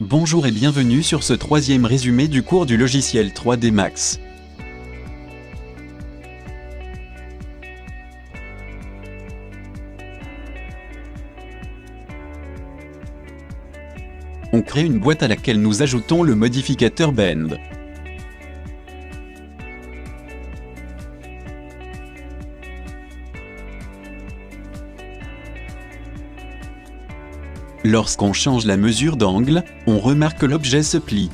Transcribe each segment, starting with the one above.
Bonjour et bienvenue sur ce troisième résumé du cours du logiciel 3D Max. On crée une boîte à laquelle nous ajoutons le modificateur Bend. Lorsqu'on change la mesure d'angle, on remarque que l'objet se plie.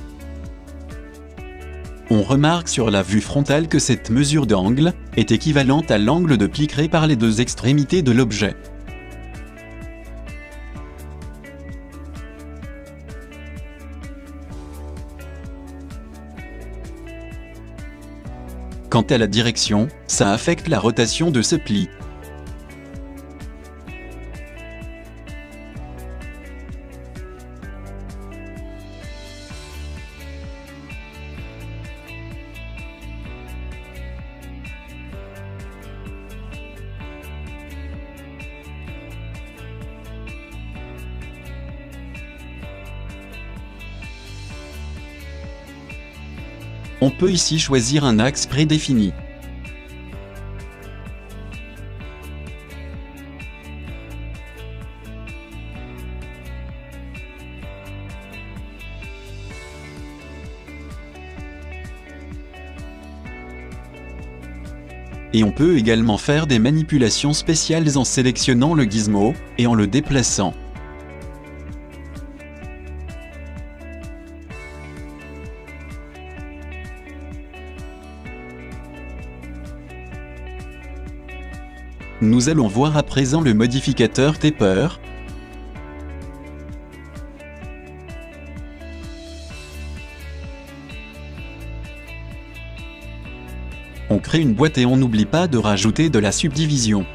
On remarque sur la vue frontale que cette mesure d'angle est équivalente à l'angle de pli créé par les deux extrémités de l'objet. Quant à la direction, ça affecte la rotation de ce pli. On peut ici choisir un axe prédéfini. Et on peut également faire des manipulations spéciales en sélectionnant le gizmo et en le déplaçant. Nous allons voir à présent le modificateur Taper. On crée une boîte et on n'oublie pas de rajouter de la subdivision.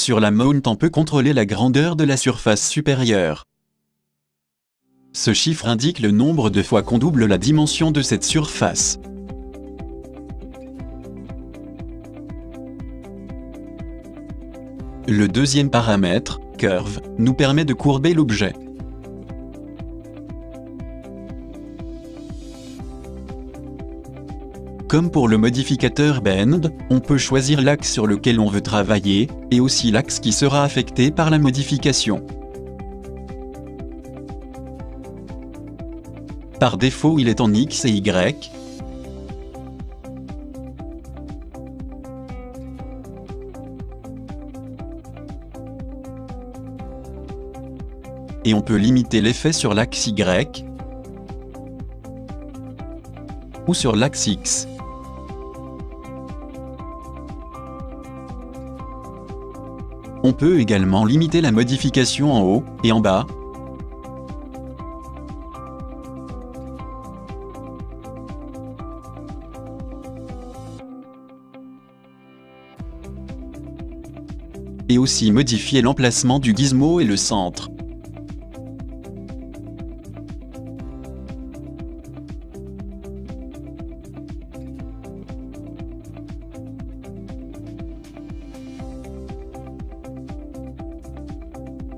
Sur la mount, on peut contrôler la grandeur de la surface supérieure. Ce chiffre indique le nombre de fois qu'on double la dimension de cette surface. Le deuxième paramètre, Curve, nous permet de courber l'objet. Comme pour le modificateur Bend, on peut choisir l'axe sur lequel on veut travailler, et aussi l'axe qui sera affecté par la modification. Par défaut, il est en X et Y. Et on peut limiter l'effet sur l'axe Y ou sur l'axe X. On peut également limiter la modification en haut et en bas. Et aussi modifier l'emplacement du gizmo et le centre.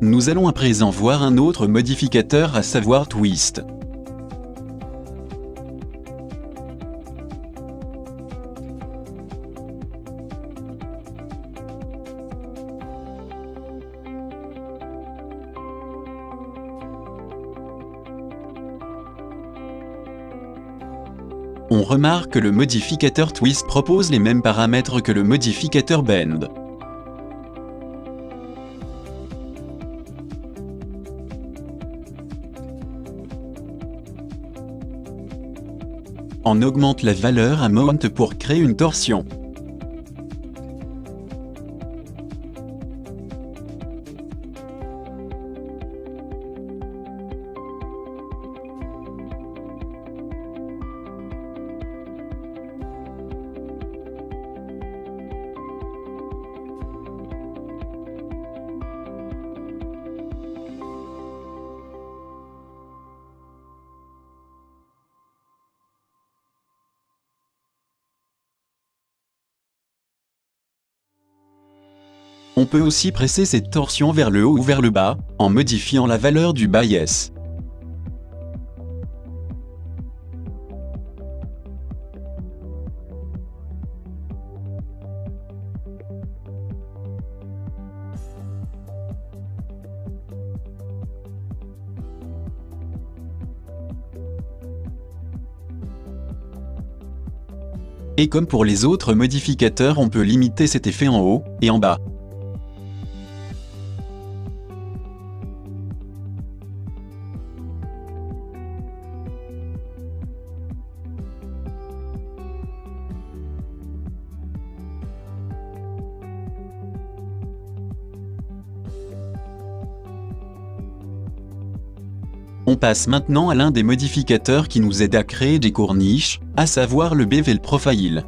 Nous allons à présent voir un autre modificateur, à savoir Twist. On remarque que le modificateur Twist propose les mêmes paramètres que le modificateur Bend. On augmente la valeur à mount pour créer une torsion. On peut aussi presser cette torsion vers le haut ou vers le bas, en modifiant la valeur du bias. Et comme pour les autres modificateurs, on peut limiter cet effet en haut et en bas. On passe maintenant à l'un des modificateurs qui nous aide à créer des corniches, à savoir le Bevel Profile.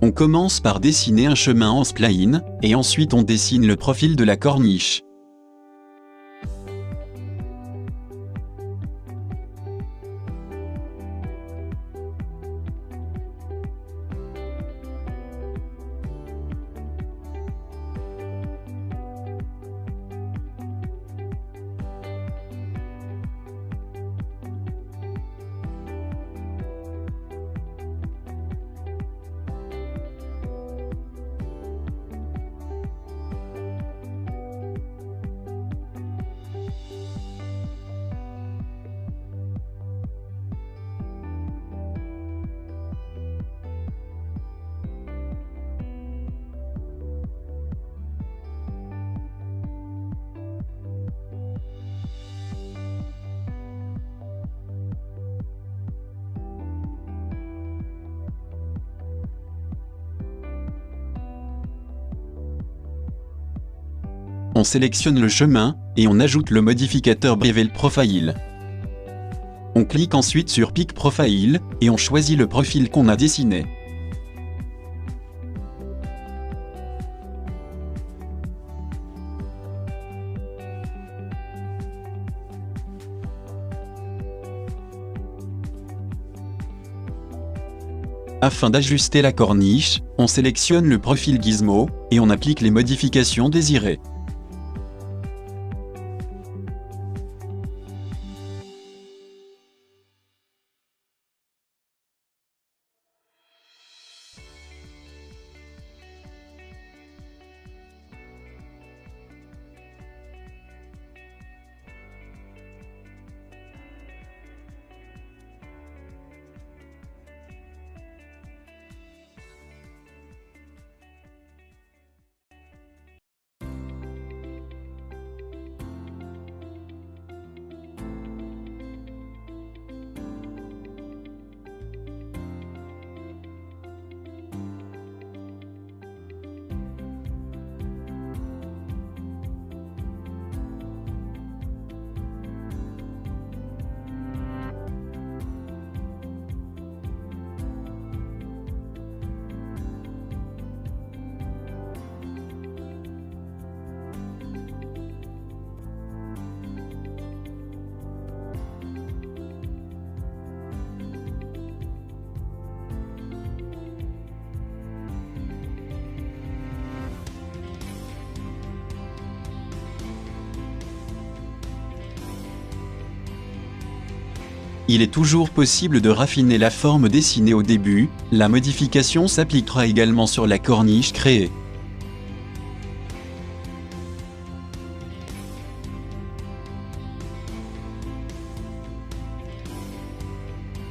On commence par dessiner un chemin en spline, et ensuite on dessine le profil de la corniche. On sélectionne le chemin, et on ajoute le modificateur Bevel Profile. On clique ensuite sur Pick Profile, et on choisit le profil qu'on a dessiné. Afin d'ajuster la corniche, on sélectionne le profil Gizmo, et on applique les modifications désirées. Il est toujours possible de raffiner la forme dessinée au début, la modification s'appliquera également sur la corniche créée.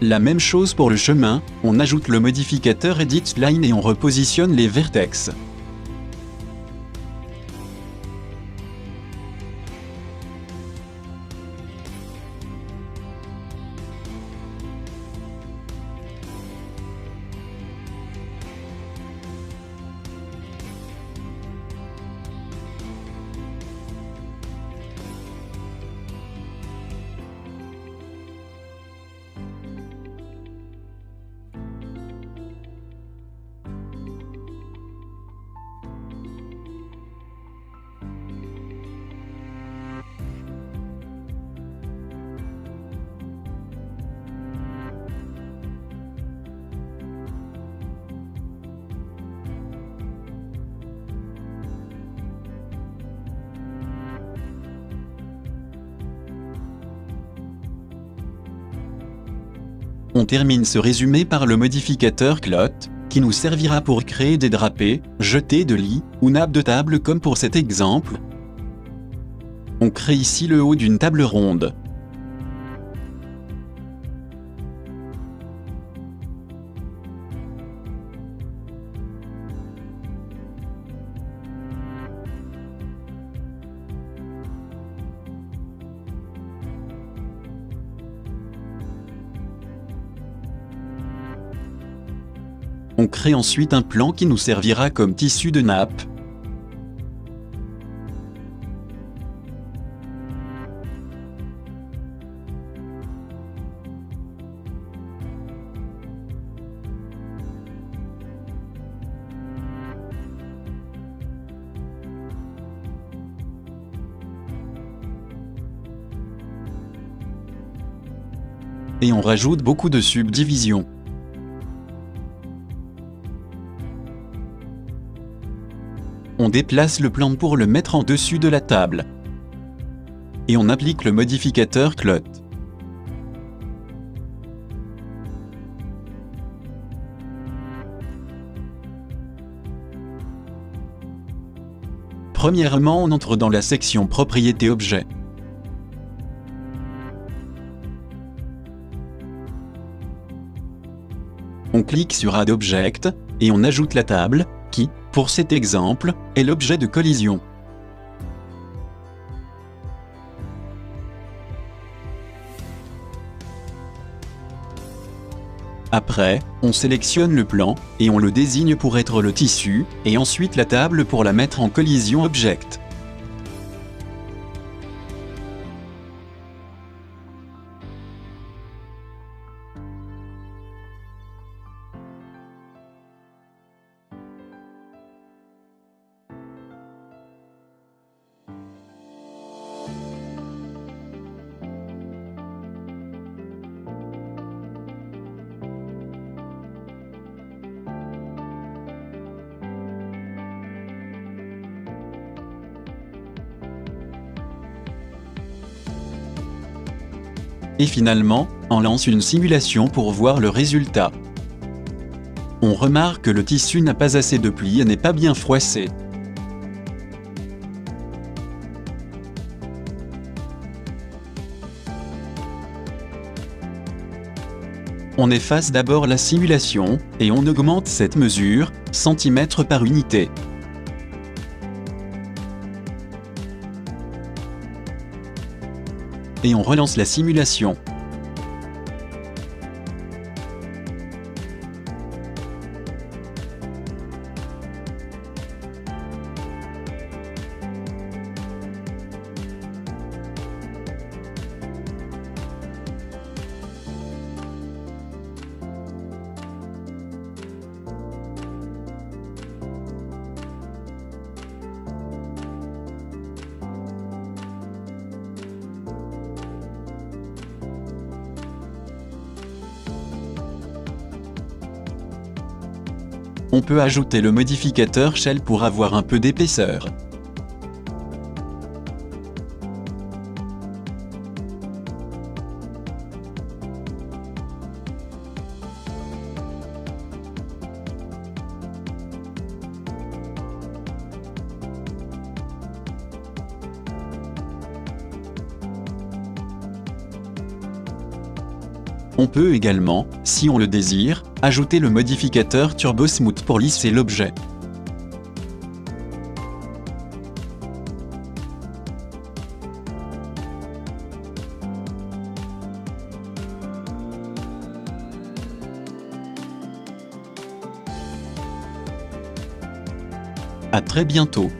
La même chose pour le chemin, on ajoute le modificateur Edit Line et on repositionne les vertex. On termine ce résumé par le modificateur cloth, qui nous servira pour créer des drapés, jetés de lit ou nappes de table comme pour cet exemple. On crée ici le haut d'une table ronde. On crée ensuite un plan qui nous servira comme tissu de nappe. Et on rajoute beaucoup de subdivisions. On déplace le plan pour le mettre en dessus de la table. Et on applique le modificateur cloth. Premièrement, on entre dans la section Propriétés objets. On clique sur Add Object et on ajoute la table, qui, pour cet exemple, est l'objet de collision. Après, on sélectionne le plan et on le désigne pour être le tissu, et ensuite la table pour la mettre en collision object. Et finalement, on lance une simulation pour voir le résultat. On remarque que le tissu n'a pas assez de plis et n'est pas bien froissé. On efface d'abord la simulation et on augmente cette mesure, centimètres par unité. Et on relance la simulation. On peut ajouter le modificateur Shell pour avoir un peu d'épaisseur. On peut également, si on le désire, ajouter le modificateur Turbo Smooth pour lisser l'objet. À très bientôt.